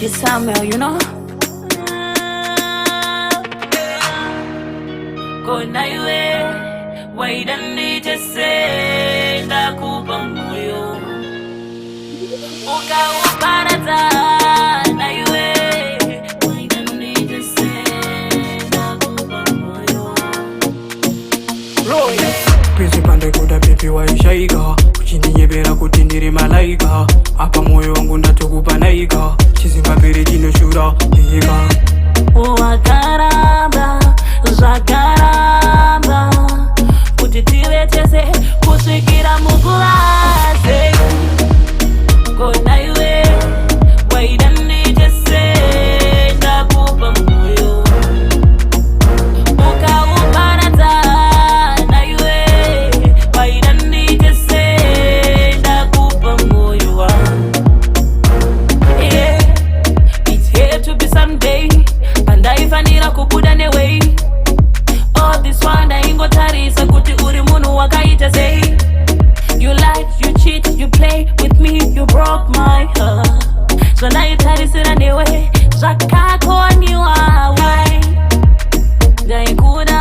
it somewhere, you know. Kona iwe waidani jese ndakupa moyo ukauparata na iwe waidani jese ndakupa moyo Pese pande kuda pipi waishaika kuchindiyebera kuti ndiri malaika apa moyo wangu ndatokupa naika chizimba pere chinoshura ika wakaramba zvakaramba kuti tive tese kusvikira mukuvase kona iwe waida nditese ndakupa moyo ukauparadza na iwe waida nditese ndakupa moyo wangu. Yeah, it's here to be someday pandaifanira kubuda neway all this one ndaingotarisa kuti uri munhu wakaita sei. You lied, you cheat, you play with me, you broke my heart. So ndaitarisira newe zvakakoniwa wai ndaikuda